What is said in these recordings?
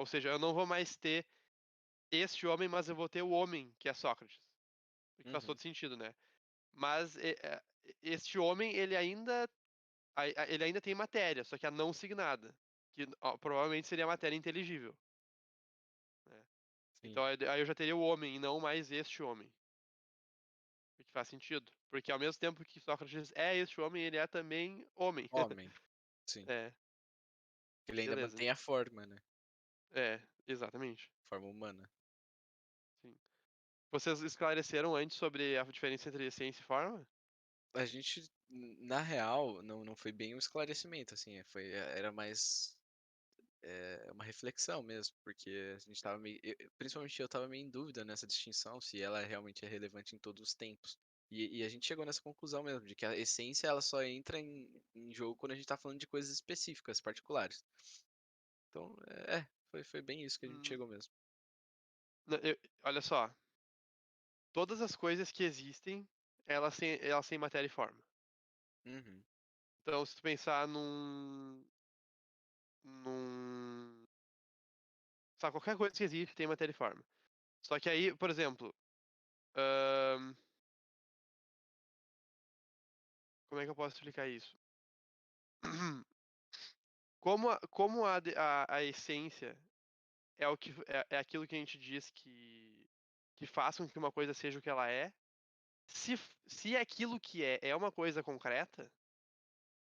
Ou seja, eu não vou mais ter este homem, mas eu vou ter o homem, que é Sócrates. O que faz Uhum. todo sentido, né? Mas este homem, ele ainda tem matéria, só que a não signada. Que ó, provavelmente seria matéria inteligível, né? Sim. Então aí eu já teria o homem e não mais este homem. O que faz sentido. Porque ao mesmo tempo que Sócrates é este homem, ele é também homem. Homem. Sim. É, Ele ainda beleza. mantém a forma, né? É, exatamente. Forma humana. Sim. Vocês esclareceram antes sobre a diferença entre essência e forma? A gente, na real, não foi bem um esclarecimento, assim, era mais uma reflexão mesmo, porque a gente tava meio, principalmente eu tava meio em dúvida nessa distinção, se ela realmente é relevante em todos os tempos. E a gente chegou nessa conclusão mesmo, de que a essência ela só entra em jogo quando a gente tá falando de coisas específicas, particulares. Então, foi bem isso que a gente Hum, chegou mesmo. olha só, todas as coisas que existem, elas têm matéria e forma. Uhum, Então, se tu pensar num, sabe, qualquer coisa que existe tem matéria e forma. Só que aí, por exemplo, ahn, como é que eu posso explicar isso? Como a essência é o que é aquilo que a gente diz que faz com que uma coisa seja o que ela é. Se aquilo que é uma coisa concreta,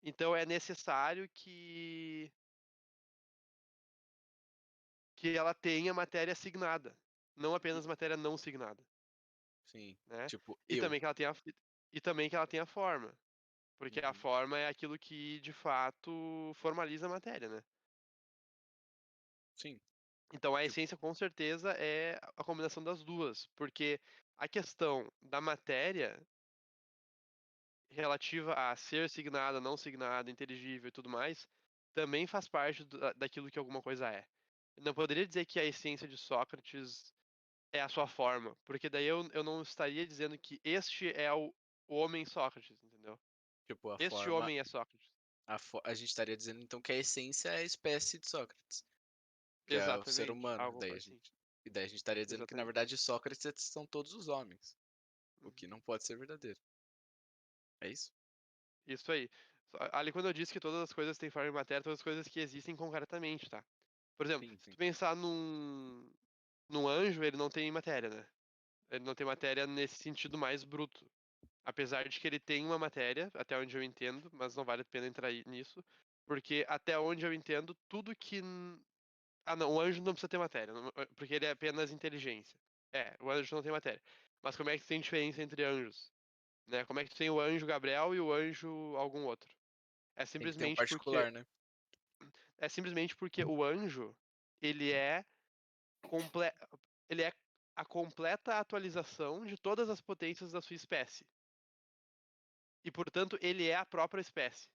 então é necessário que ela tenha matéria signada, não e- apenas matéria não signada, sim, né? tipo, E eu. também que ela tenha e também que ela tenha forma, porque a Uhum, forma é aquilo que de fato formaliza a matéria, né? sim, Então a tipo, essência com certeza é a combinação das duas, porque a questão da matéria relativa a ser signada, não signada, inteligível e tudo mais, também faz parte daquilo que alguma coisa é. Eu não poderia dizer que a essência de Sócrates é a sua forma, porque daí eu não estaria dizendo que este é o homem Sócrates, entendeu? tipo, a Este forma. homem é Sócrates. A gente estaria dizendo então que a essência é a espécie de Sócrates, que é o ser Exatamente, humano. algo assim. E daí a gente estaria dizendo que na Exatamente. verdade Sócrates são todos os homens, o que Uhum. não pode ser verdadeiro. É isso? Isso aí. Ali quando eu disse que todas as coisas têm forma e matéria, todas as coisas que existem concretamente, tá? Por exemplo, Sim, se sim. tu pensar num anjo, ele não tem matéria, né? Ele não tem matéria nesse sentido mais bruto. Apesar de que ele tem uma matéria, até onde eu entendo, mas não vale a pena entrar nisso, porque até onde eu entendo, tudo que. Ah, não, o anjo não precisa ter matéria, porque ele é apenas inteligência. É, o anjo não tem matéria. Mas como é que tem diferença entre anjos? Né? Como é que tem o anjo Gabriel e o anjo algum outro? É Tem que ter um simplesmente porque particular, né? é simplesmente porque o anjo ele é comple... ele é a completa atualização de todas as potências da sua espécie. E, portanto, ele é a própria espécie.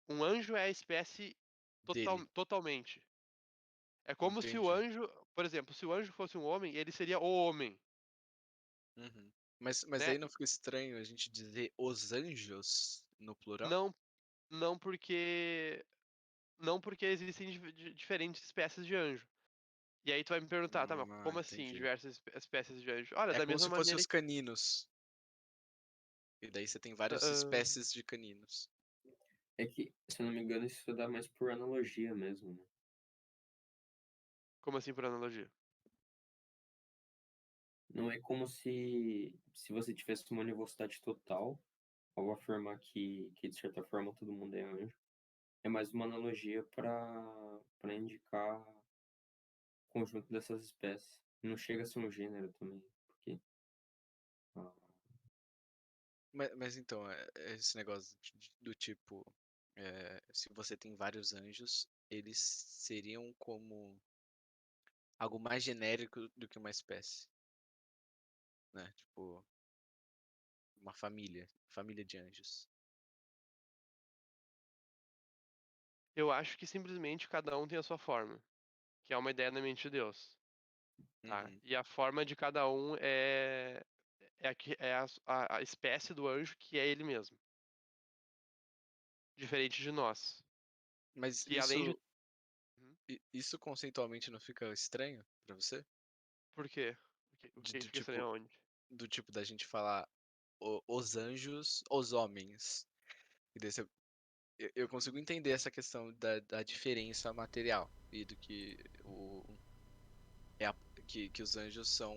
Um anjo é a espécie Dele. totalmente. É como se o Entendi. anjo, por exemplo, se o anjo fosse um homem, ele seria o homem, Uhum. Mas né? aí não fica estranho a gente dizer os anjos no plural? Não, não porque não porque existem diferentes espécies de anjo. E aí tu vai me perguntar, tá, mas Ah, como assim entendi. diversas espécies de anjo? Olha, É da como mesma se fossem maneira os que caninos. E daí você tem várias ah, espécies de caninos. É que, se eu não me engano, isso dá mais por analogia mesmo, né? como assim por analogia? Não é como se você tivesse uma universidade total, ao afirmar que, de certa forma, todo mundo é anjo. É mais uma analogia para indicar o conjunto dessas espécies. Não chega a ser um gênero também, porque ah, Mas então, esse negócio do tipo, se você tem vários anjos, eles seriam como algo mais genérico do que uma espécie, né? Tipo, uma família de anjos. Eu acho que simplesmente cada um tem a sua forma, que é uma ideia na mente de Deus, tá? Uhum. E a forma de cada um é a espécie do anjo que é ele mesmo, diferente de nós, Mas que além de isso, Uhum. Isso conceitualmente não fica estranho pra você? Por quê? O De, que do fica estranho tipo, aonde? do tipo da gente falar os anjos, os homens. E daí eu consigo entender essa questão da diferença material e do que é que os anjos são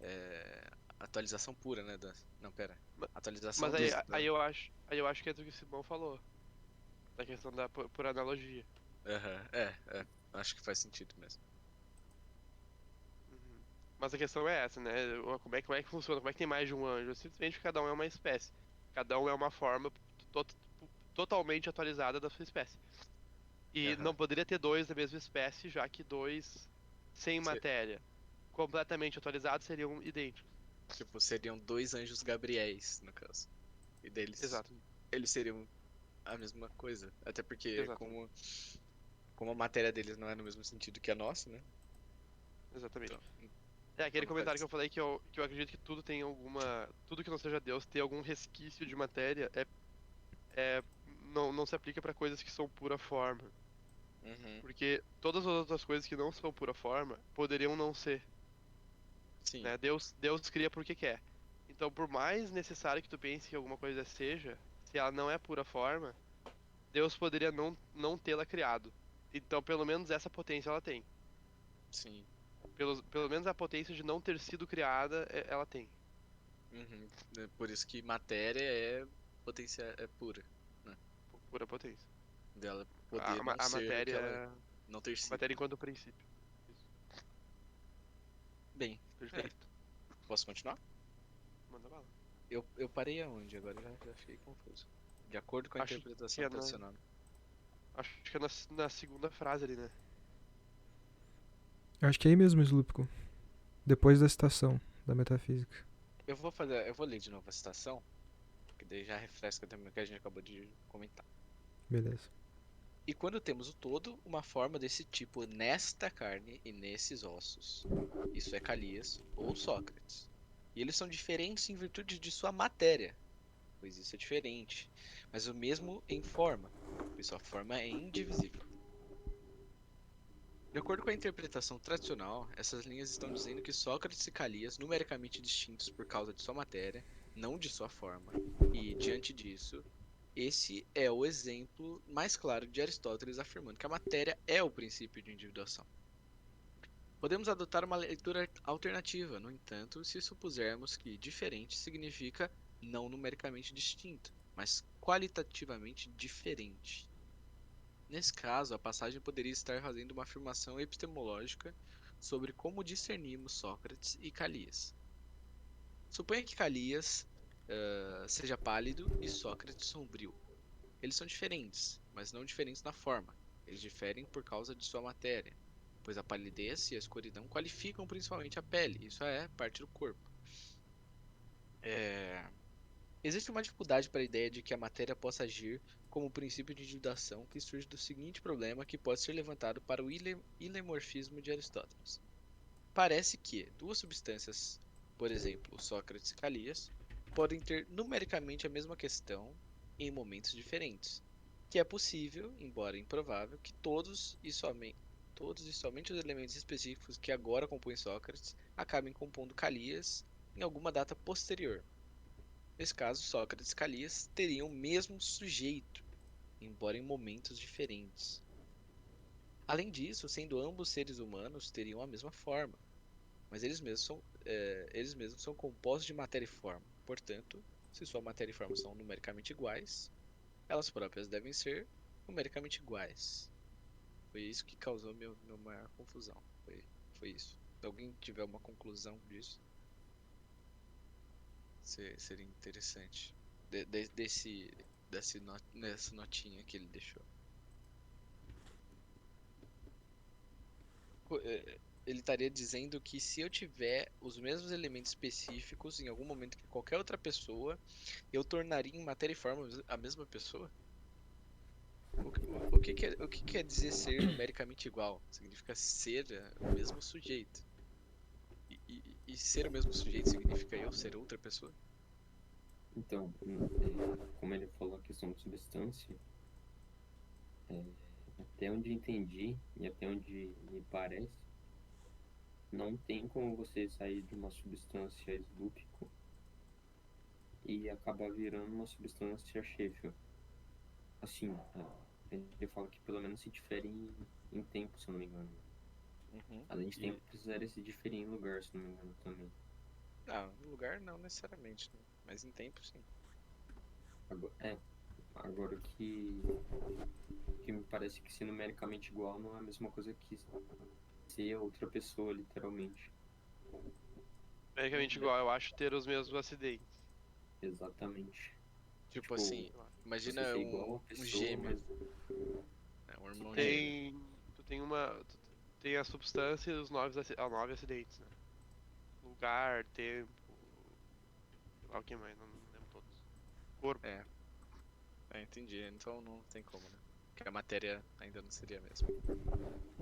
é, atualização pura, né? Não, pera. Ma- Atualização Mas aí, dos. aí eu acho que é do que o Simão falou, da questão da por analogia. Aham, acho que faz sentido mesmo. Uhum. Mas a questão é essa, né? Como é que funciona? Como é que tem mais de um anjo? Simplesmente cada um é uma espécie. Cada um é uma forma to- totalmente atualizada da sua espécie. E não Aham. poderia ter dois da mesma espécie, já que dois sem Se- matéria, completamente atualizados, seriam idênticos. Tipo, seriam dois anjos Gabriéis, no caso. E deles, Exato, eles seriam a mesma coisa. Até porque, exatamente, como a matéria deles não é no mesmo sentido que a nossa, né? exatamente. Então, É então aquele não comentário que faz. eu falei que eu acredito que tudo tem alguma. Tudo que não seja Deus tem algum resquício de matéria, não se aplica para coisas que são pura forma. Uhum, Porque todas as outras coisas que não são pura forma poderiam não ser, sim, né? Deus cria porque quer. Então, por mais necessário que tu pense que alguma coisa seja, se ela não é pura forma, Deus poderia não tê-la criado. Então, pelo menos essa potência ela tem. sim. Pelo menos a potência de não ter sido criada, ela tem. Uhum. É por isso que matéria é potência é pura, né? Pura potência. Dela poder não A ser o que matéria, ela é, não ter a sido, matéria né? enquanto princípio. Isso. Bem, é, Perfeito. posso continuar? Manda bala. Eu parei aonde? Agora já fiquei confuso. De acordo com a Acho que interpretação é na, tradicional. acho que é na segunda frase ali, né? Acho que é aí mesmo, Slupko. Depois da citação da metafísica. Eu vou ler de novo a citação, que daí já refresca também o que a gente acabou de comentar. Beleza. E quando temos o todo, uma forma desse tipo nesta carne e nesses ossos. Isso é Calias ou Sócrates. E eles são diferentes em virtude de sua matéria, pois isso é diferente, mas o mesmo em forma, pois sua forma é indivisível. De acordo com a interpretação tradicional, essas linhas estão dizendo que Sócrates e Calias, numericamente distintos por causa de sua matéria, não de sua forma, e, diante disso, esse é o exemplo mais claro de Aristóteles afirmando que a matéria é o princípio de individuação. Podemos adotar uma leitura alternativa, no entanto, se supusermos que diferente significa não numericamente distinto, mas qualitativamente diferente. Nesse caso, a passagem poderia estar fazendo uma afirmação epistemológica sobre como discernimos Sócrates e Calias. Suponha que Calias seja pálido e Sócrates sombrio. Eles são diferentes, mas não diferentes na forma. Eles diferem por causa de sua matéria, pois a palidez e a escuridão qualificam principalmente a pele, isso é, parte do corpo. É, existe uma dificuldade para a ideia de que a matéria possa agir como princípio de individuação que surge do seguinte problema que pode ser levantado para o ilemorfismo de Aristóteles. Parece que duas substâncias, por exemplo, Sócrates e Calias, podem ter numericamente a mesma questão em momentos diferentes, que é possível, embora improvável, que todos e somente os elementos específicos que agora compõem Sócrates acabem compondo Calias em alguma data posterior. Nesse caso, Sócrates e Calias teriam o mesmo sujeito, embora em momentos diferentes. Além disso, sendo ambos seres humanos, teriam a mesma forma, mas eles mesmos são compostos de matéria e forma. Portanto, se sua matéria e forma são numericamente iguais, elas próprias devem ser numericamente iguais. Foi isso que causou meu maior confusão. Foi isso. Se alguém tiver uma conclusão disso, seria interessante. Dessa notinha que ele deixou. Ele estaria dizendo que se eu tiver os mesmos elementos específicos em algum momento que qualquer outra pessoa, eu tornaria em matéria e forma a mesma pessoa? O que quer dizer ser numericamente igual? Significa ser o mesmo sujeito. E ser o mesmo sujeito significa eu ser outra pessoa? Então, como ele falou a questão de substância, é, até onde entendi e até onde me parece, não tem como você sair de uma substância Slurpico e acabar virando uma substância Sheffield. Assim, ele fala que pelo menos se difere em tempo, se eu não me engano. Uhum. Além de tempo, E, precisaria se diferir em lugar, se não me engano, também. não, no lugar não necessariamente, né? Mas em tempo sim. Agora que me parece que ser numericamente igual não é a mesma coisa que ser outra pessoa, literalmente. Numericamente igual, eu acho ter os mesmos acidentes. Exatamente. Tipo Tipo, assim, você imagina ser igual a um pessoa, gêmeo, mas né? Um Tu irmão gêmeo. tem. Tu tem uma. Tu tem a substância e os 9 acidentes, né? Lugar, tempo. Sei lá o que mais, não lembro todos. Corpo. É, entendi. Então não tem como, né? Porque a matéria ainda não seria a mesma.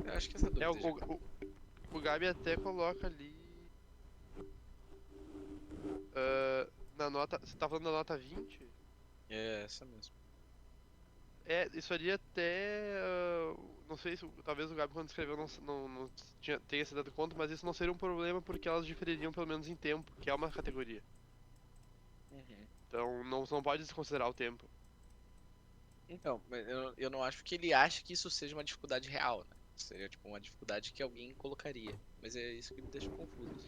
Eu acho que essa É, o, dúvida já o, o o Gabi até coloca ali. Na nota. Você tá falando da nota 20? é essa mesmo. É, isso ali até. Não sei se. Talvez o Gabi, quando escreveu, não tenha se dado conta, mas isso não seria um problema porque elas difeririam pelo menos em tempo, que é uma categoria. Uhum. Então não pode desconsiderar o tempo. Então, mas eu não acho que ele acha que isso seja uma dificuldade real, né? Seria tipo uma dificuldade que alguém colocaria. Mas é isso que me deixa confuso.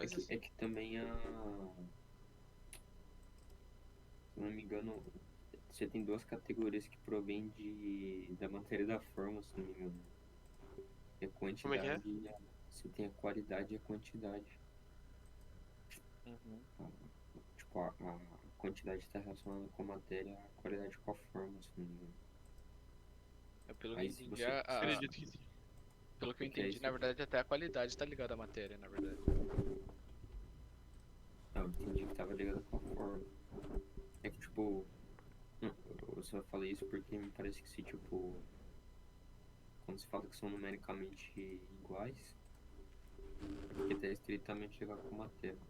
é Mas que, assim. é que também se não me engano, você tem duas categorias que provêm da matéria da forma, se não me engano. É a Como é que é? quantidade, você tem a qualidade e a quantidade. Uhum. Tipo, a quantidade está relacionada com a matéria, a qualidade com a forma, se não me engano. Pelo que eu Aí se entendi, você. Acredito que sim. pelo que eu Porque aí entendi, na se. verdade até a qualidade está ligada à matéria, na verdade. Não, eu entendi que tava ligado com a forma. É que, tipo, eu só falei isso porque me parece que se, tipo, quando se fala que são numericamente iguais, é porque tá estritamente ligado com a matéria.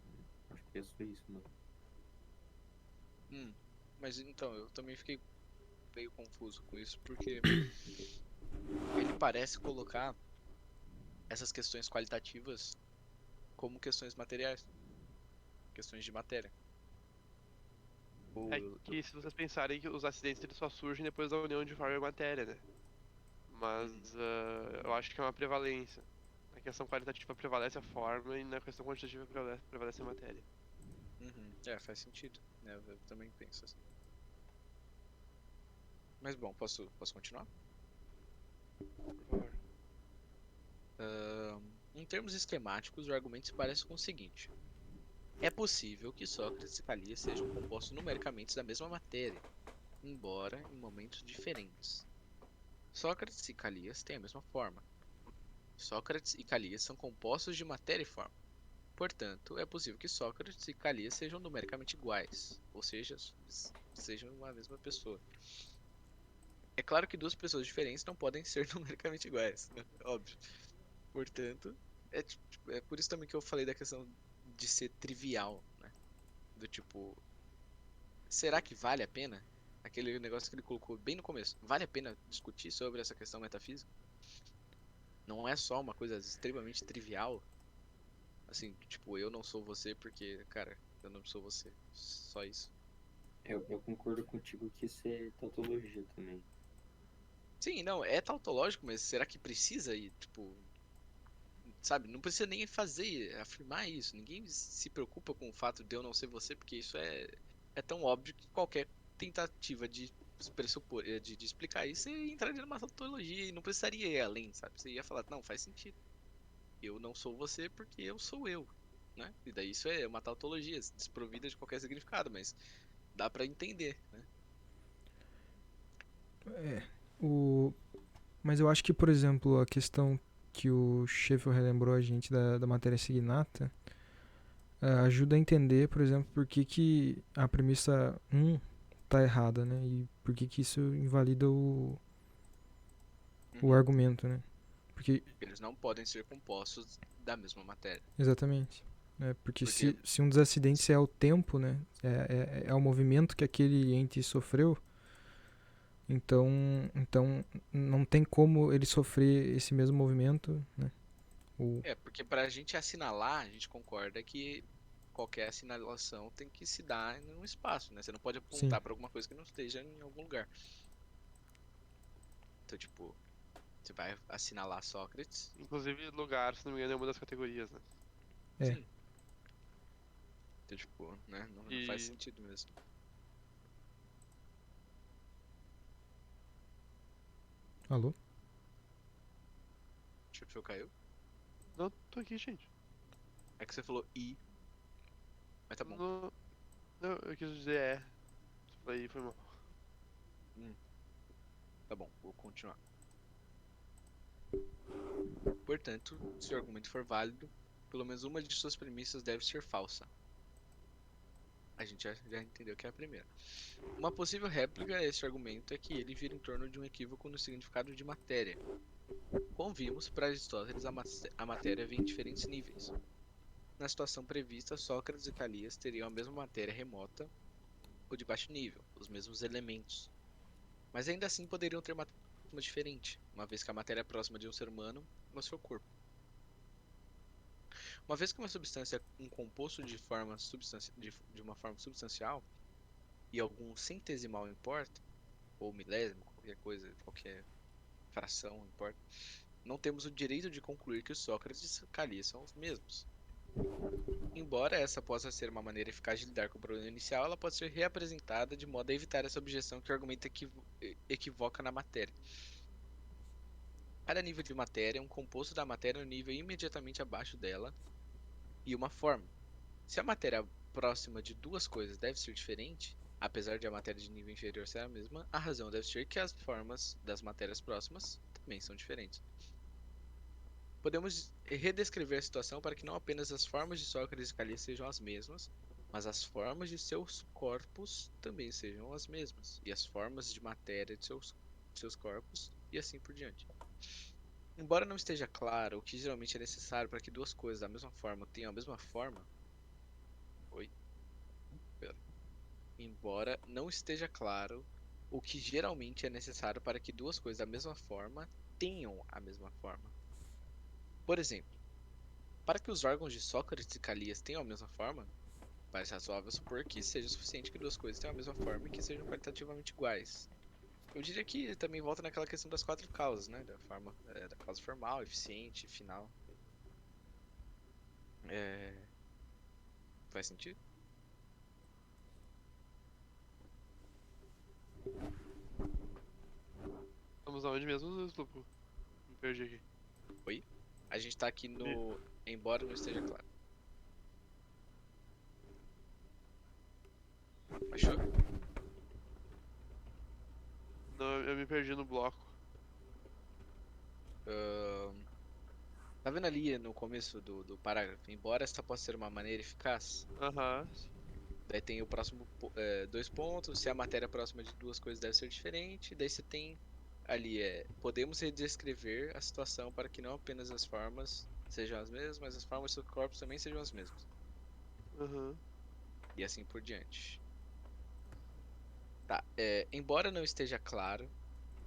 Acho que é só isso, mano. Hum. Mas então, eu também fiquei meio confuso com isso, porque ele parece colocar essas questões qualitativas como questões materiais, questões de matéria. É O, que se vocês pensarem que os acidentes eles só surgem depois da união de forma e matéria, né? Uhum. Mas eu acho que é uma prevalência. Na questão qualitativa prevalece a forma e na questão quantitativa prevalece a matéria. Uhum. É, faz sentido, né? Eu também penso assim. Mas bom, posso continuar? Por favor. Em termos esquemáticos, o argumento se parece com o seguinte: é possível que Sócrates e Calias sejam compostos numericamente da mesma matéria, embora em momentos diferentes. Sócrates e Calias têm a mesma forma. Sócrates e Calias são compostos de matéria e forma. Portanto, é possível que Sócrates e Calias sejam numericamente iguais, ou seja, sejam uma mesma pessoa. É claro que duas pessoas diferentes não podem ser numericamente iguais, né? Óbvio. Portanto, é por isso também que eu falei da questão de ser trivial, né? Do tipo, será que vale a pena? Aquele negócio que ele colocou bem no começo. Vale a pena discutir sobre essa questão metafísica? Não é só uma coisa extremamente trivial? Assim, tipo, eu não sou você porque, cara, eu não sou você. Só isso. Eu concordo contigo que isso é tautologia também. Sim, não, é tautológico, mas será que precisa ir, tipo, sabe? Não precisa nem fazer, afirmar isso. Ninguém se preocupa com o fato de eu não ser você, porque isso é tão óbvio que qualquer tentativa de pressupor, de explicar isso, você entraria numa tautologia e não precisaria ir além, sabe? Você ia falar, não, faz sentido. Eu não sou você porque eu sou eu, né? E daí isso é uma tautologia, desprovida de qualquer significado, mas dá pra entender, né? É, o... Mas eu acho que, por exemplo, a questão que o Sheffield relembrou a gente da matéria signata ajuda a entender, por exemplo, por que a premissa tá errada, né? E por que isso invalida o Uhum. argumento, né? Porque, Eles não podem ser compostos da mesma matéria. exatamente. Porque Porque- se um dos acidentes é o tempo, né? É o movimento que aquele ente sofreu, então não tem como ele sofrer esse mesmo movimento, né? Porque pra gente assinalar, a gente concorda que qualquer assinalação tem que se dar em um espaço, né? Você não pode Sim. apontar pra alguma coisa que não esteja em algum lugar. Então, tipo, você vai assinalar Sócrates. Inclusive, lugar, se não me engano, é uma das categorias, né? É. Sim. Então, tipo, né? Não faz E sentido mesmo. Alô? Deixa eu ver, caiu. não, tô aqui, gente. É que você falou I, mas tá bom. Não, eu quis dizer Aí foi mal. Tá bom, vou continuar. Portanto, se o argumento for válido, pelo menos uma de suas premissas deve ser falsa. A gente já entendeu que é a primeira. Uma possível réplica a esse argumento é que ele vira em torno de um equívoco no significado de matéria. Como vimos, para Aristóteles a matéria vem em diferentes níveis. Na situação prevista, Sócrates e Calias teriam a mesma matéria remota ou de baixo nível, os mesmos elementos. Mas ainda assim poderiam ter uma forma diferente, uma vez que a matéria é próxima de um ser humano é o seu corpo. Uma vez que uma substância é um composto de uma forma substancial, e algum centesimal importa, ou milésimo, qualquer coisa, qualquer fração importa, não temos o direito de concluir que Sócrates e Calias são os mesmos. Embora essa possa ser uma maneira eficaz de lidar com o problema inicial, ela pode ser reapresentada de modo a evitar essa objeção que o argumento equivoca na matéria. Cada nível de matéria é um composto da matéria no nível imediatamente abaixo dela e uma forma. Se a matéria próxima de duas coisas deve ser diferente, apesar de a matéria de nível inferior ser a mesma, a razão deve ser que as formas das matérias próximas também são diferentes. Podemos redescrever a situação para que não apenas as formas de Sócrates e Calias sejam as mesmas, mas as formas de seus corpos também sejam as mesmas, e as formas de matéria de seus corpos, e assim por diante. Embora não esteja claro o que geralmente é necessário para que duas coisas da mesma forma tenham a mesma forma. Oi? Pera. Embora não esteja claro o que geralmente é necessário para que duas coisas da mesma forma tenham a mesma forma. Por exemplo, para que os órgãos de Sócrates e Calias tenham a mesma forma, parece razoável supor que seja suficiente que duas coisas tenham a mesma forma e que sejam qualitativamente iguais. Eu diria que também volta naquela questão das quatro causas, né? Da causa formal, eficiente, final. Faz sentido? Estamos aonde mesmo, Slupo? Me perdi aqui. Oi? A gente tá aqui no. Embora não esteja claro. Achou? Não, eu me perdi no bloco. Tá vendo ali no começo do parágrafo? Embora esta possa ser uma maneira eficaz, Aham. daí tem o próximo dois pontos. Se a matéria próxima de duas coisas deve ser diferente, daí você tem ali podemos redescrever a situação para que não apenas as formas sejam as mesmas, mas as formas dos corpos também sejam as mesmas. Aham. E assim por diante. Tá, embora não esteja claro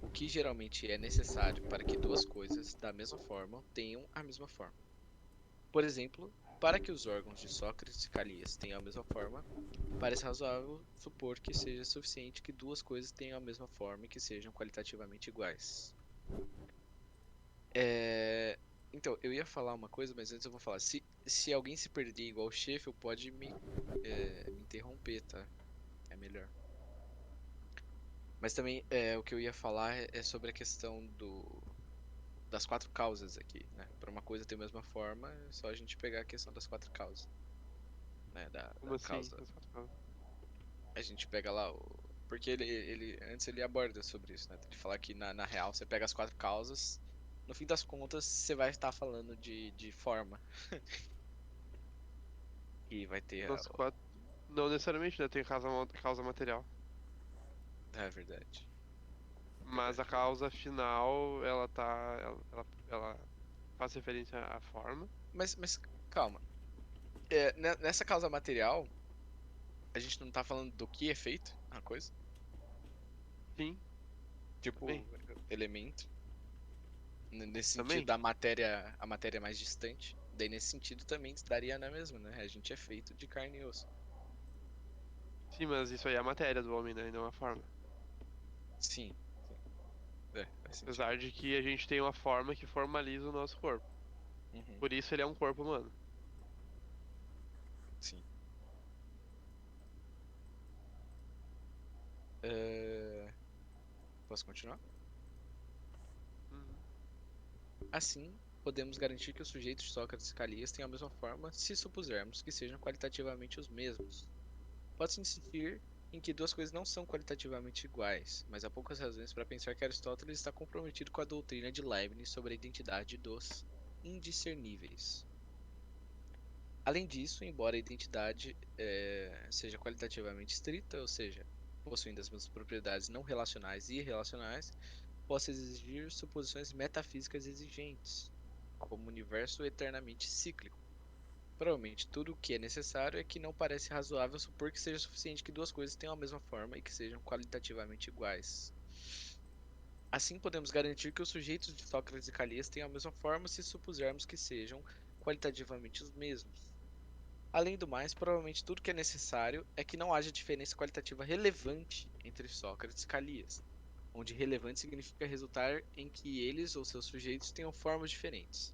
o que geralmente é necessário para que duas coisas da mesma forma tenham a mesma forma. Por exemplo, para que os órgãos de Sócrates e Calias tenham a mesma forma, parece razoável supor que seja suficiente que duas coisas tenham a mesma forma e que sejam qualitativamente iguais. Então, eu ia falar uma coisa, mas antes eu vou falar. Se alguém se perder igual o Sheffield, pode me interromper, tá? É melhor. Mas também o que eu ia falar é sobre a questão das quatro causas aqui, né? Para uma coisa ter a mesma forma, é só a gente pegar a questão das quatro causas, né? Como Da assim? causa. A gente pega lá porque antes ele aborda sobre isso, né? Ele fala que na real você pega as quatro causas, no fim das contas você vai estar falando de forma. E vai ter Nas quatro. Não necessariamente, né? Tem causa material. É verdade. Mas a causa final, ela tá. Ela faz referência à forma. Mas calma. Nessa causa material, a gente não tá falando do que é feito a coisa? Sim, Tipo, também. elemento. Nesse sentido Também. da matéria, a matéria mais distante. Daí nesse sentido também daria na mesma, né? A gente é feito de carne e osso. Sim, mas isso aí é a matéria do homem, né? E não a forma. Sim, sim. Faz sentido. Apesar de que a gente tem uma forma que formaliza o nosso corpo. Uhum, Por isso ele é um corpo humano. sim. É, Posso continuar? Uhum. Assim, podemos garantir que os sujeitos de Sócrates e Calias têm a mesma forma se supusermos que sejam qualitativamente os mesmos. Pode-se insistir em que duas coisas não são qualitativamente iguais, mas há poucas razões para pensar que Aristóteles está comprometido com a doutrina de Leibniz sobre a identidade dos indiscerníveis. Além disso, embora a identidade seja qualitativamente estrita, ou seja, possuindo as mesmas propriedades não relacionais e irrelacionais, possa exigir suposições metafísicas exigentes, como o universo eternamente cíclico. Provavelmente tudo o que é necessário é que não parece razoável supor que seja suficiente que duas coisas tenham a mesma forma e que sejam qualitativamente iguais. Assim, podemos garantir que os sujeitos de Sócrates e Calias têm a mesma forma se supusermos que sejam qualitativamente os mesmos. Além do mais, provavelmente tudo que é necessário é que não haja diferença qualitativa relevante entre Sócrates e Calias, onde relevante significa resultar em que eles ou seus sujeitos tenham formas diferentes.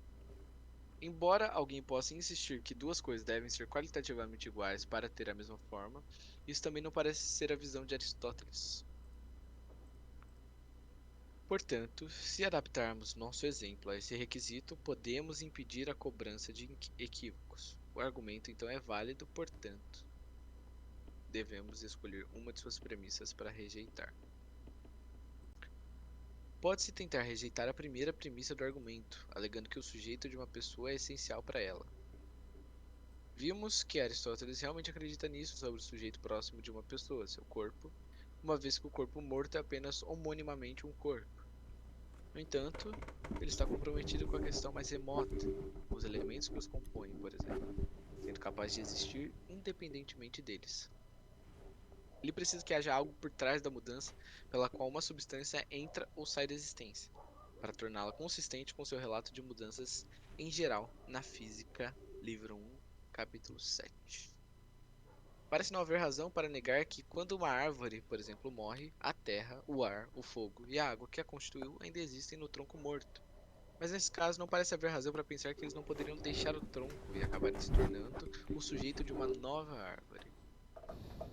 Embora alguém possa insistir que duas coisas devem ser qualitativamente iguais para ter a mesma forma, isso também não parece ser a visão de Aristóteles. Portanto, se adaptarmos nosso exemplo a esse requisito, podemos impedir a cobrança de equívocos. O argumento então é válido, portanto, devemos escolher uma de suas premissas para rejeitar. Pode-se tentar rejeitar a primeira premissa do argumento, alegando que o sujeito de uma pessoa é essencial para ela. Vimos que Aristóteles realmente acredita nisso sobre o sujeito próximo de uma pessoa, seu corpo, uma vez que o corpo morto é apenas homonimamente um corpo. No entanto, ele está comprometido com a questão mais remota, com os elementos que os compõem, por exemplo, sendo capaz de existir independentemente deles. Ele precisa que haja algo por trás da mudança pela qual uma substância entra ou sai da existência, para torná-la consistente com seu relato de mudanças em geral na Física, livro 1, capítulo 7. Parece não haver razão para negar que, quando uma árvore, por exemplo, morre, a terra, o ar, o fogo e a água que a constituiu ainda existem no tronco morto. Mas nesse caso, não parece haver razão para pensar que eles não poderiam deixar o tronco e acabarem se tornando o sujeito de uma nova árvore.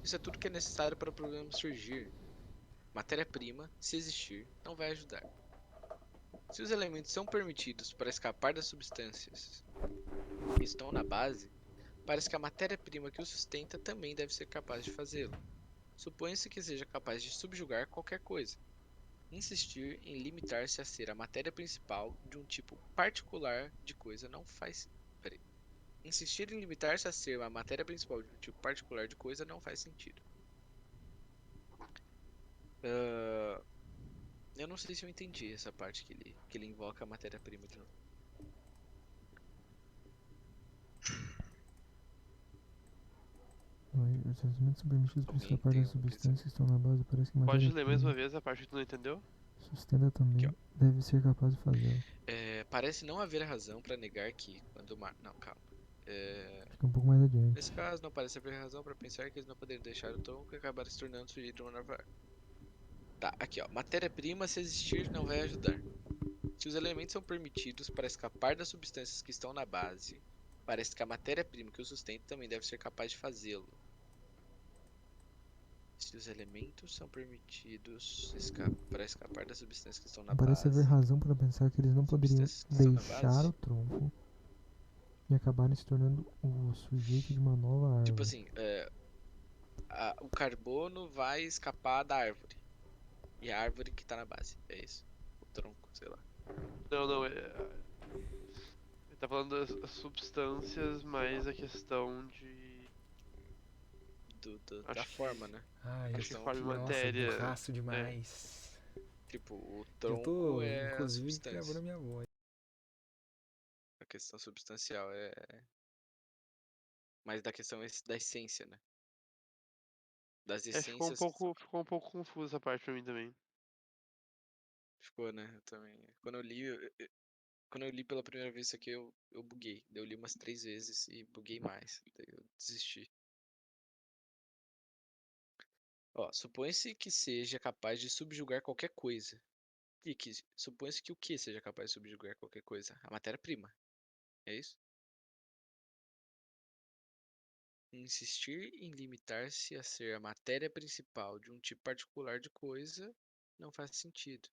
Isso é tudo que é necessário para o problema surgir. Matéria-prima, se existir, não vai ajudar. Se os elementos são permitidos para escapar das substâncias que estão na base, parece que a matéria-prima que o sustenta também deve ser capaz de fazê-lo. Supõe-se que seja capaz de subjugar qualquer coisa. Insistir em limitar-se a ser a matéria principal de um tipo particular de coisa não faz. Peraí. Insistir em limitar-se a ser a matéria principal de um tipo particular de coisa não faz sentido. Ah, eu não sei se eu entendi essa parte que ele invoca a matéria-prima de novo. Os elementos são permitidos por Alguém escapar tem das alguma questão? substâncias que estão na base, parece que Pode ler mais uma matéria-prima vez a parte que tu não entendeu? sustenta Aqui, ó. também, deve ser capaz de fazê-lo. Parece não haver razão para negar que, quando uma. Não, calma. Fica um pouco mais adiante. Nesse caso, não parece haver razão para pensar que eles não poderiam deixar o tronco e acabar se tornando sujeito de uma nova árvore. Tá, aqui ó. Matéria-prima, se existir, não vai ajudar. Se os elementos são permitidos para escapar das substâncias que estão na base, parece que a matéria-prima que o sustenta também deve ser capaz de fazê-lo. Se os elementos são permitidos para escapar das substâncias que estão na Não parece haver base, razão para pensar que eles não poderiam substâncias que estão na deixar base, o tronco e acabarem se tornando o sujeito de uma nova tipo árvore. assim, o carbono vai escapar da árvore. E a árvore que tá na base, é isso. O tronco, sei lá. Não, não. Ele tá falando das substâncias, mais a questão de. Da Acho forma, que. né? Ai, A Acho que questão, forma e nossa, matéria. burraço É. demais. tipo, o Eu tronco tô, é a inclusive, gravando a substância. minha voz. A questão substancial é Mas da questão da essência, né? Das Ficou essências. ficou um pouco confuso essa parte pra mim também. Ficou, né? Eu também. Quando eu li pela primeira vez isso aqui, eu buguei. Eu li umas 3 vezes e buguei mais. Daí eu desisti. Ó, supõe-se que seja capaz de subjugar qualquer coisa. E que supõe-se que o que seja capaz de subjugar qualquer coisa? A matéria-prima. É isso? Insistir em limitar-se a ser a matéria principal de um tipo particular de coisa não faz sentido.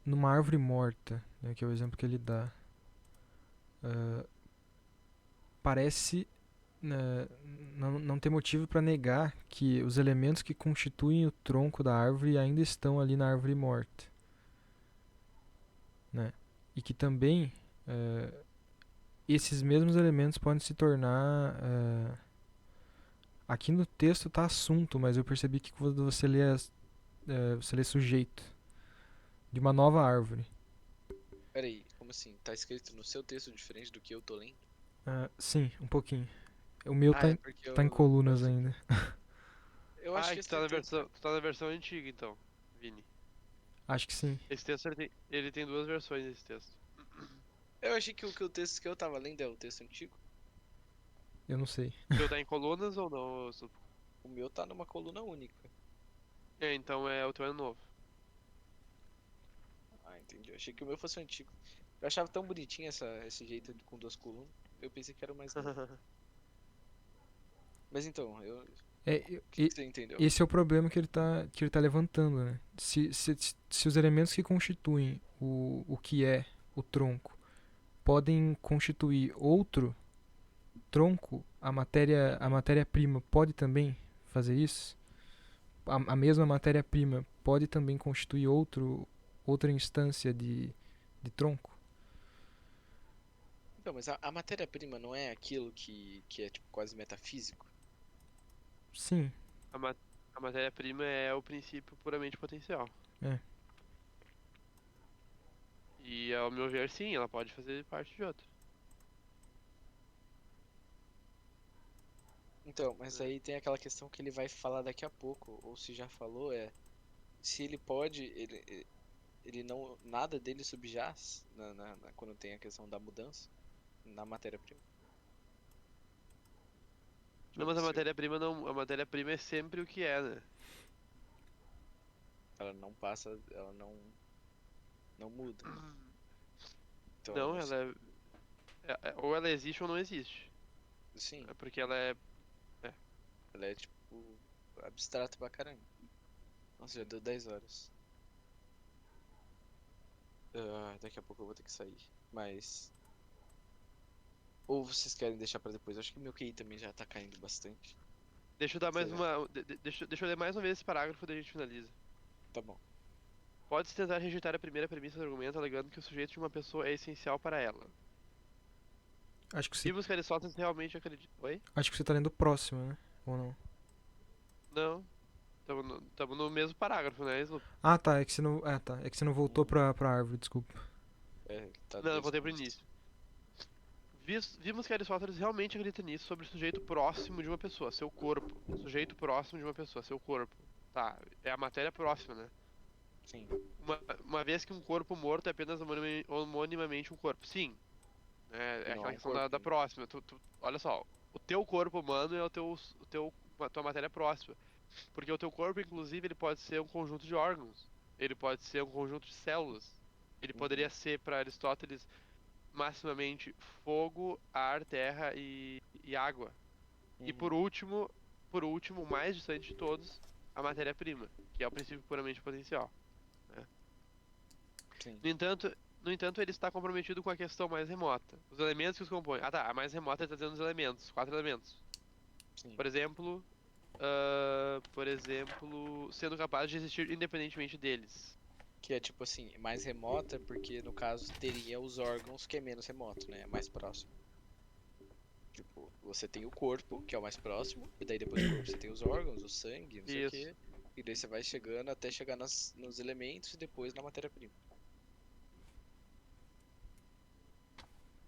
Numa árvore morta, né, que é o exemplo que ele dá, ah, parece né, não ter motivo para negar que os elementos que constituem o tronco da árvore ainda estão ali na árvore morta, né? E que também esses mesmos elementos podem se tornar aqui no texto está assunto, mas eu percebi que quando você lê sujeito de uma nova árvore. Peraí, como assim? Tá escrito no seu texto diferente do que eu tô lendo? Sim, um pouquinho. O meu Ah, é porque tá em colunas ainda. eu acho que Tu esse tá na texto. tu tá na versão antiga, então, Vini. Acho que sim. Esse texto ele tem duas versões, esse texto. Eu achei que o texto que eu tava lendo é o texto antigo. Eu não sei. O teu tá em colunas ou não? O meu tá numa coluna única. Então o teu é novo. Ah, entendi. Eu achei que o meu fosse o antigo. Eu achava tão bonitinho esse jeito com 2 colunas. Eu pensei que era o mais novo. Mas então, o que você entendeu? Esse é o problema que ele tá levantando, né? Se os elementos que constituem o que é o tronco podem constituir outro tronco, a matéria-prima pode também fazer isso? A mesma matéria-prima pode também constituir outra instância de tronco? Então, mas a matéria-prima não é aquilo que é tipo quase metafísico? Sim, A, ma a matéria-prima é o princípio puramente potencial. é. E, ao meu ver, sim, ela pode fazer parte de outra. Então, mas Né? aí tem aquela questão que ele vai falar daqui a pouco, ou se já falou, se ele pode, ele não, nada dele subjaz quando tem a questão da mudança na matéria-prima. Não, Tipo, mas a matéria-prima não. A matéria-prima é sempre o que é, né? ela não passa, ela não muda. Então ela Não, não, ou ela existe ou não existe. sim, É porque ela é. É. ela é tipo abstrata pra caramba. Nossa, já deu 10 horas. Daqui a pouco eu vou ter que sair. Mas. Ou vocês querem deixar pra depois? Acho que meu QI também já tá caindo bastante. Deixa eu dar Sei mais lá. uma. Deixa eu ler mais uma vez esse parágrafo daí a gente finaliza. Tá bom. Pode-se tentar rejeitar a primeira premissa do argumento alegando que o sujeito de uma pessoa é essencial para ela. Acho que você, Vimos que Aristóteles realmente acredita. Oi? acho que você tá lendo o próximo, né? Ou não? Não. Tamo no mesmo parágrafo, né, Sloop? Ah, tá. É que você não voltou Uhum. pra árvore, desculpa. Tá Não, eu 2 voltei pro minutos. início. Vimos que Aristóteles realmente acredita nisso sobre o sujeito próximo de uma pessoa, seu corpo. Sujeito próximo de uma pessoa, seu corpo. Tá, é a matéria próxima, né? Sim. Uma vez que um corpo morto é apenas homonimamente um corpo. Sim, E é não é aquela um questão corpo, da né? próxima. Olha só, o teu corpo humano é a tua matéria próxima. Porque o teu corpo, inclusive, ele pode ser um conjunto de órgãos. Ele pode ser um conjunto de células. Ele poderia Uhum. ser, para Aristóteles, maximamente fogo, ar, terra e água. E Uhum. por último, o mais distante de todos, a matéria-prima, que é o princípio puramente potencial. Né? Sim. No entanto, no entanto, ele está comprometido com a questão mais remota. Os elementos que os compõem. Ah tá, a mais remota ele está dizendo os elementos, 4 elementos. Sim. Por exemplo, sendo capaz de existir independentemente deles. Que é tipo assim, mais remota porque no caso teria os órgãos que é menos remoto, né? É mais próximo. Tipo, você tem o corpo, que é o mais próximo, e daí depois do corpo você tem os órgãos, o sangue, não sei o Isso. quê. E daí você vai chegando até chegar nos elementos e depois na matéria-prima.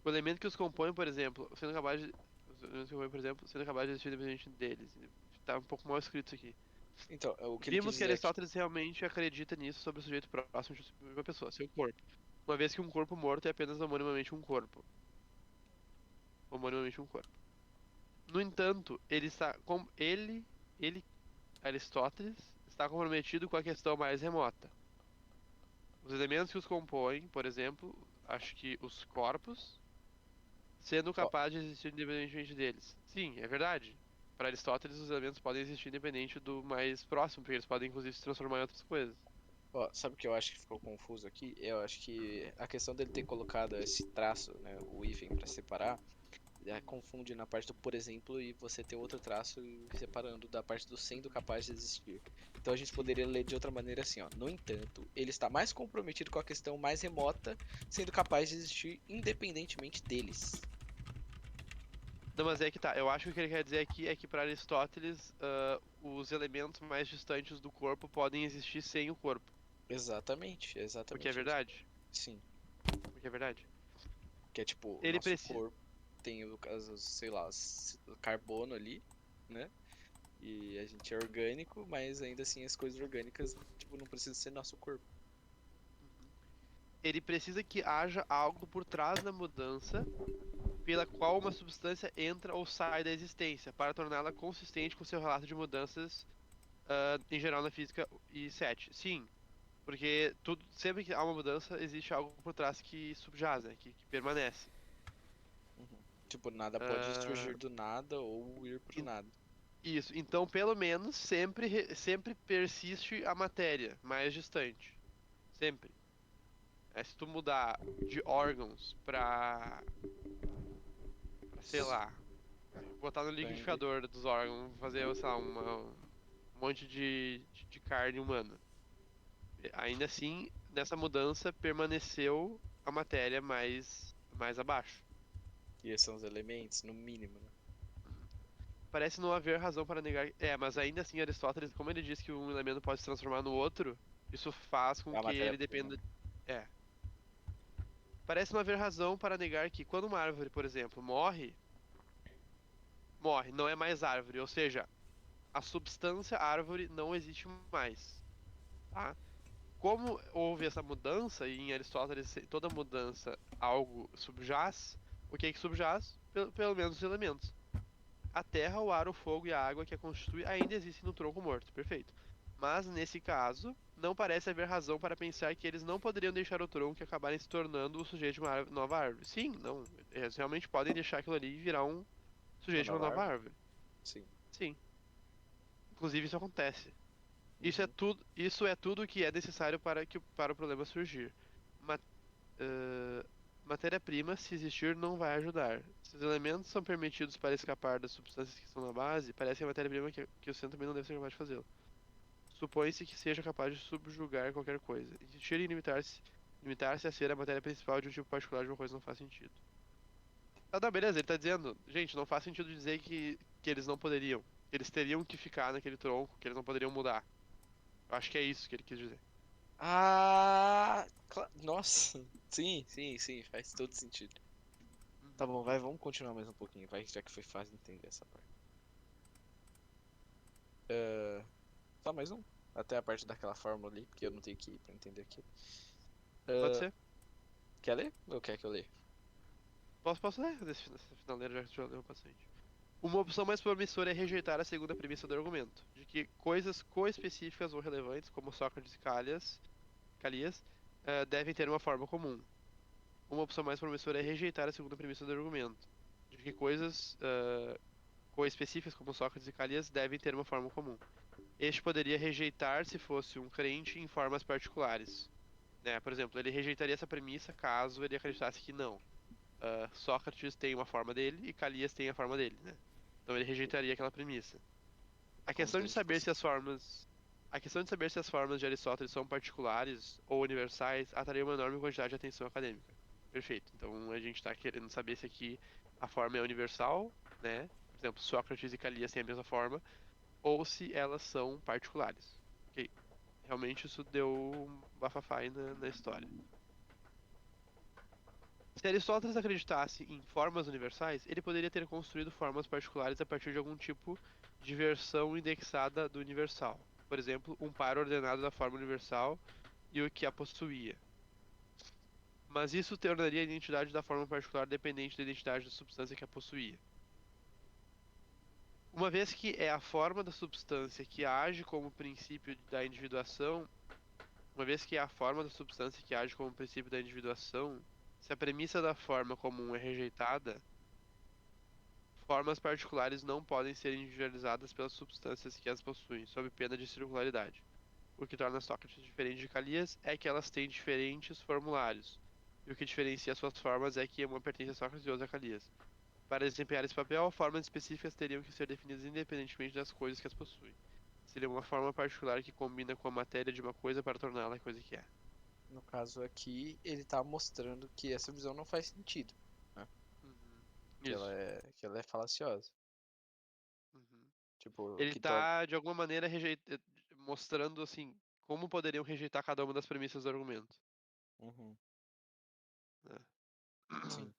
O elemento que os compõe, por exemplo, sendo capaz de. Os elementos que compõem, por exemplo, sendo capaz de existir independente deles. Tá um pouco mal escrito isso aqui. Então, o que ele quis Vimos que dizer aqui. Aristóteles realmente acredita nisso sobre o sujeito próximo de uma pessoa, seu corpo. Uma vez que um corpo morto é apenas homonimamente um corpo. Homonimamente um corpo. No entanto, ele, Aristóteles, está comprometido com a questão mais remota. Os elementos que os compõem, por exemplo, acho que os corpos, sendo Ó, capazes de existir independentemente deles. Sim, é verdade. Para Aristóteles, os elementos podem existir independente do mais próximo, porque eles podem inclusive se transformar em outras coisas. ó, sabe o que eu acho que ficou confuso aqui? Eu acho que a questão dele ter colocado esse traço, né, o hífen pra separar, confunde na parte do por exemplo e você ter outro traço separando da parte do sendo capaz de existir. Então a gente poderia ler de outra maneira assim, ó. No entanto, ele está mais comprometido com a questão mais remota, sendo capaz de existir independentemente deles. Não, mas é que tá. Eu acho que o que ele quer dizer aqui é que para Aristóteles, os elementos mais distantes do corpo podem existir sem o corpo. Exatamente, O que é exatamente isso. verdade. Sim, O que é verdade. que é tipo, o Ele nosso precisa. corpo tem sei lá, o carbono ali, né? E a gente é orgânico, mas ainda assim as coisas orgânicas, tipo, não precisam ser nosso corpo. Ele precisa que haja algo por trás da mudança pela qual uma substância entra ou sai da existência, para torná-la consistente com seu relato de mudanças, em geral na física e 7. Sim, porque sempre que há uma mudança, existe algo por trás que subjaz, né? Que permanece. Uhum. Tipo, nada pode Ah, surgir do nada ou ir pro en- nada. isso, então pelo menos sempre persiste a matéria mais distante. Sempre. Se tu mudar de órgãos pra, sei lá, botar no Sangue. liquidificador dos órgãos, fazer, sei lá, um monte de carne humana. Ainda assim, nessa mudança permaneceu a matéria mais abaixo. E esses são os elementos, no mínimo, né? Parece não haver razão para negar. Mas ainda assim, Aristóteles, como ele diz que um elemento pode se transformar no outro, isso faz com É a que ele matéria-prima, dependa. né? É. Parece não haver razão para negar que quando uma árvore, por exemplo, morre, não é mais árvore, ou seja, a substância árvore não existe mais, tá? Como houve essa mudança, e em Aristóteles toda mudança algo subjaz, o que é que subjaz? Pelo menos os elementos. A terra, o ar, o fogo e a água que a constitui ainda existem no tronco morto, perfeito. Mas, nesse caso, não parece haver razão para pensar que eles não poderiam deixar o tronco e acabarem se tornando o sujeito de uma nova árvore. Sim, não. Eles realmente podem deixar aquilo ali e virar um Uma sujeito de uma nova nova árvore? árvore. Sim. Sim. Inclusive, isso acontece. Uhum. Isso é tudo o que é necessário para o problema surgir. Ma- eh, Matéria-prima, se existir, não vai ajudar. Se os elementos são permitidos para escapar das substâncias que estão na base, parece que a matéria-prima que o centro também não deve ser capaz de fazê-lo. Supõe-se que seja capaz de subjugar qualquer coisa. Existir e limitar-se a ser a matéria principal de um tipo particular de uma coisa não faz sentido. Tá, não, beleza, ele tá dizendo, gente, não faz sentido dizer que eles não poderiam. Eles teriam que ficar naquele tronco, que eles não poderiam mudar. Eu acho que é isso que ele quis dizer. Ah! Nossa! Sim, sim, sim, faz todo sentido. Tá bom, Uhum. vai, vamos continuar mais um pouquinho, vai, já que foi fácil entender essa parte. Só mais um. Até a parte daquela fórmula ali, porque eu não tenho que ir pra entender aqui. Pode Ah, ser? quer ler? Ou quer que eu leia? Posso ler nessa finaleira, já que tu já leu bastante. Uma opção mais promissora é rejeitar a segunda premissa do argumento, de que coisas coespecíficas ou relevantes, como Sócrates e Calias, devem ter uma forma comum. Uma opção mais promissora é rejeitar a segunda premissa do argumento, de que coisas coespecíficas, como Sócrates e Calias, devem ter uma forma comum. Este poderia rejeitar se fosse um crente em formas particulares. Né? Por exemplo, ele rejeitaria essa premissa caso ele acreditasse que não. Sócrates tem uma forma dele e Calias tem a forma dele, né? Então ele rejeitaria aquela premissa. A Como questão de saber se as identificação. formas, a questão de saber se as formas de Aristóteles são particulares ou universais atraria uma enorme quantidade de atenção acadêmica. Perfeito. Então a gente está querendo saber se aqui a forma é universal, né? Por exemplo, Sócrates e Calias têm a mesma forma, ou se elas são particulares. Realmente isso deu um bafafá aí na história. Se Aristóteles acreditasse em formas universais, ele poderia ter construído formas particulares a partir de algum tipo de versão indexada do universal. Por exemplo, um par ordenado da forma universal e o que a possuía. Mas isso tornaria a identidade da forma particular dependente da identidade da substância que a possuía. Uma vez que é a forma da substância que age como princípio da individuação, uma vez que é a forma da substância que age como princípio da individuação, se a premissa da forma comum é rejeitada, formas particulares não podem ser individualizadas pelas substâncias que as possuem, sob pena de circularidade. O que torna Sócrates diferente de Calias é que elas têm diferentes formulários, e o que diferencia suas formas é que uma pertence a Sócrates e outra a Calias. Para desempenhar esse papel, formas específicas teriam que ser definidas independentemente das coisas que as possuem. Seria uma forma particular que combina com a matéria de uma coisa para torná-la a coisa que é. No caso aqui, ele tá mostrando que essa visão não faz sentido, Uhum. que Isso. que ela é falaciosa. Uhum. Tipo, o Ele que torna. tá, de alguma maneira, mostrando, assim, como poderiam rejeitar cada uma das premissas do argumento. Uhum, Né? sim.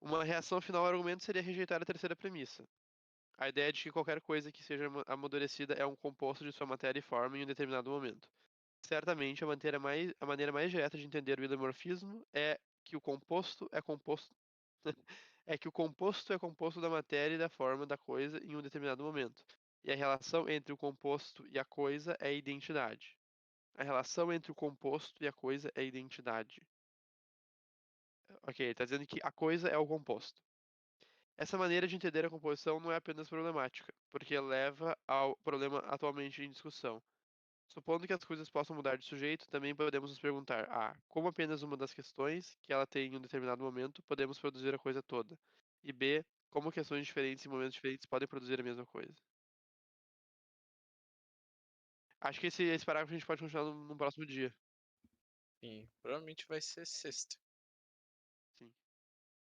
Uma reação final ao argumento seria rejeitar a terceira premissa. A ideia de que qualquer coisa que seja amadurecida é um composto de sua matéria e forma em um determinado momento. Certamente, a maneira mais direta de entender o ilemorfismo é que o composto é composto é que o composto é composto da matéria e da forma da coisa em um determinado momento. E a relação entre o composto e a coisa é a identidade. A relação entre o composto e a coisa é a identidade. Ok, ele está dizendo que a coisa é o composto. Essa maneira de entender a composição não é apenas problemática, porque leva ao problema atualmente em discussão. Supondo que as coisas possam mudar de sujeito, também podemos nos perguntar: A. Como apenas uma das questões que ela tem em um determinado momento, podemos produzir a coisa toda? E B. Como questões diferentes em momentos diferentes podem produzir a mesma coisa? Acho que esse parágrafo a gente pode continuar no próximo dia. Sim, provavelmente vai ser sexta, Sim.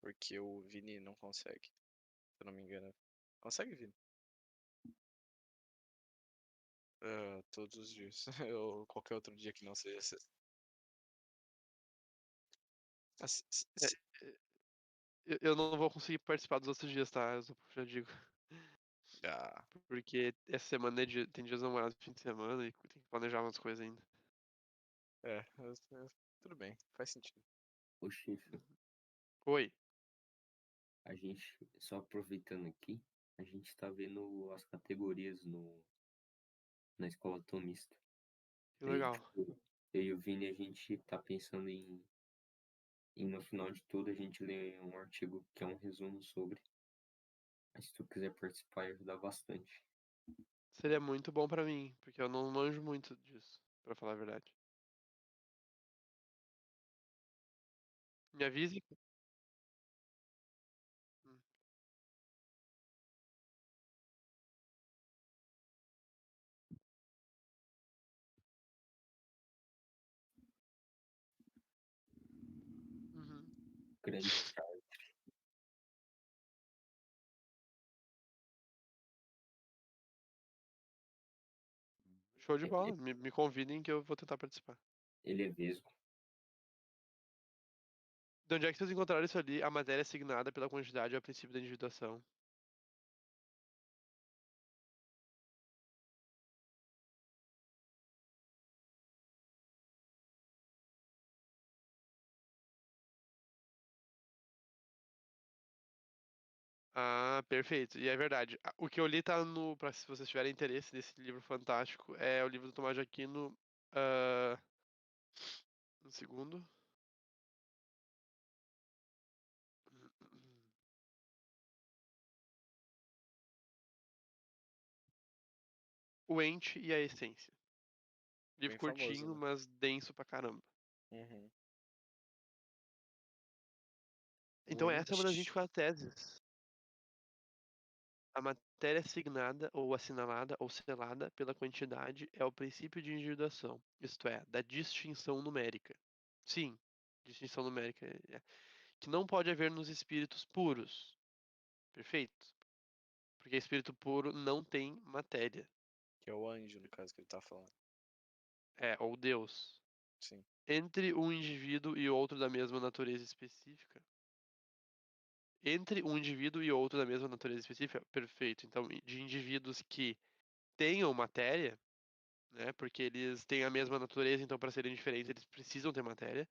porque o Vini não consegue, se eu não me engano. Consegue, Vini? Ah, todos os dias. Ou qualquer outro dia que não seja sexta. Ah, É, eu não vou conseguir participar dos outros dias, tá? Eu já digo. ah, Porque essa semana tem dias namorados no fim de semana e tem que planejar umas coisas ainda. tudo bem, faz sentido. Ô, chefe, Oi. a gente, só aproveitando aqui, a gente tá vendo as categorias na escola tomista. Que Aí, legal. tipo, eu e o Vini, a gente tá pensando em no final de tudo, a gente ler um artigo que é um resumo sobre. Mas se tu quiser participar, ia ajudar bastante. Seria muito bom pra mim, porque eu não manjo muito disso, pra falar a verdade. Me avise. Hum. Uhum. Grande Charles. Show de bola. Ele, Me convidem que eu vou tentar participar. ele é vesgo. De onde é que vocês encontraram isso ali? A matéria assignada pela quantidade ao princípio da individuação. Ah, perfeito. E é verdade. O que eu li tá no. Se vocês tiverem interesse nesse livro fantástico, é o livro do Tomás de Aquino. ah, Um segundo. O Ente e a Essência. Livro Bem famoso, curtinho, né? mas denso pra caramba. Uhum. Então O essa é uma das Ent. 24 teses. A matéria assignada ou assinalada ou selada pela quantidade é o princípio de individuação, isto é, da distinção numérica. Sim, distinção numérica. Que não pode haver nos espíritos puros. Perfeito? Porque espírito puro não tem matéria. Que é o anjo, no caso, que ele tá falando. Ou Deus. Sim. Entre um indivíduo e outro da mesma natureza específica. Entre um indivíduo e outro da mesma natureza específica, perfeito. Então, de indivíduos que tenham matéria, né? Porque eles têm a mesma natureza, então para serem diferentes eles precisam ter matéria.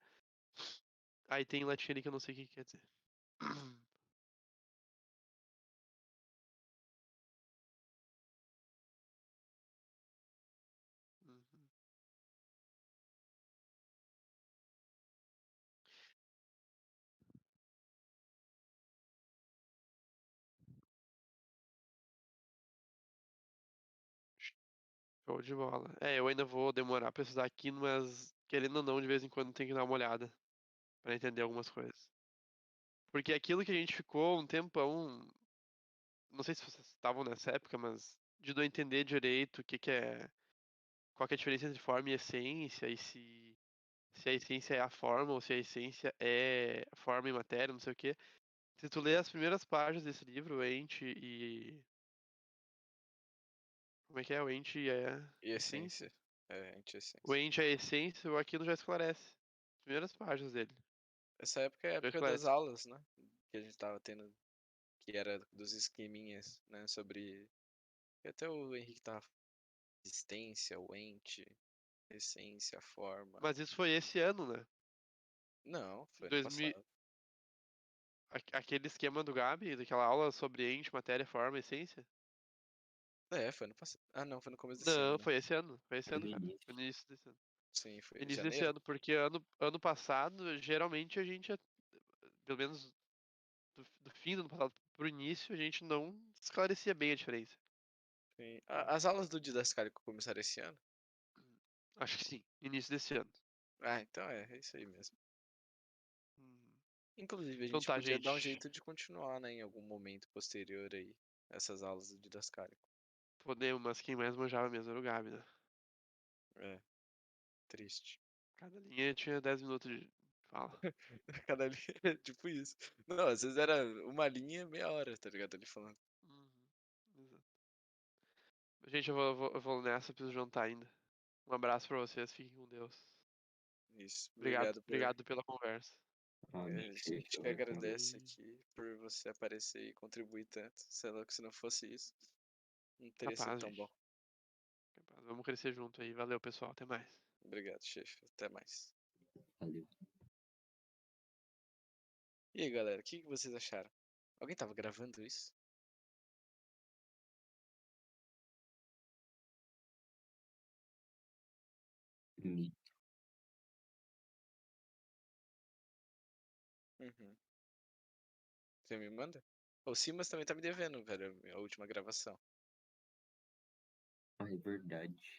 Aí tem em latim ali que eu não sei o que quer dizer. Uhum. Show de bola. Eu ainda vou demorar pra estudar aqui, mas querendo ou não, de vez em quando tem que dar uma olhada pra entender algumas coisas. Porque aquilo que a gente ficou um tempão, não sei se vocês estavam nessa época, mas de não entender direito o que que é, qual que é a diferença entre forma e essência, e se a essência é a forma ou se a essência é forma e matéria, não sei o quê. Se tu ler as primeiras páginas desse livro, o Ente e. Como é que é? O Ente é. E Essência? essência. É, O anti-essência. Ente é essência, ou aquilo já esclarece. As primeiras páginas dele. Essa época é a Já época das esclarece. aulas, né? Que a gente tava tendo, que era dos esqueminhas, né? Sobre. E até o Henrique tava. Existência, o ente, essência, forma. Mas isso foi esse ano, né? Não, foi ano 2000... passado. Aquele esquema do Gabi, daquela aula sobre ente, matéria, forma, essência? É, foi ano passado. Ah, não, foi no começo desse ano, Não, né? foi esse ano. Foi esse Foi ano, no cara. início. Foi no início desse ano. Sim, foi Início desse janeiro. ano, porque ano passado, geralmente a gente, pelo menos do fim do ano passado pro início, a gente não esclarecia bem a diferença. Sim. As aulas do Didascálico começaram esse ano? Acho que sim, início desse ano. Ah, então é isso aí mesmo. Hum. Inclusive, a Então gente tá, podia dar um gente. jeito de continuar, né, em algum momento posterior aí, essas aulas do Didascálico. Podemos, mas quem mais manjava mesmo era o Gabi, né? É, triste. Cada linha tinha 10 minutos de fala. Cada linha é tipo isso. Não, às vezes era uma linha, meia hora, tá ligado? Ele falando. Uhum, exato. Gente, eu vou nessa, preciso jantar ainda. Um abraço pra vocês, fiquem com Deus. Isso. Obrigado, Obrigado por. obrigado pela conversa. Amém, A gente Sheik. que Vai tomar. agradece aqui por você aparecer e contribuir tanto. Sei lá que se não fosse isso, não teria sido Capaz, tão gente. bom. Capaz. Vamos crescer junto aí. Valeu, pessoal. Até mais. Obrigado, chefe. Até mais. Valeu. E aí, galera, o que vocês acharam? Alguém tava gravando isso? Mito. Uhum. Você me manda? O Simas também tá me devendo, velho, a última gravação. Ah, é verdade.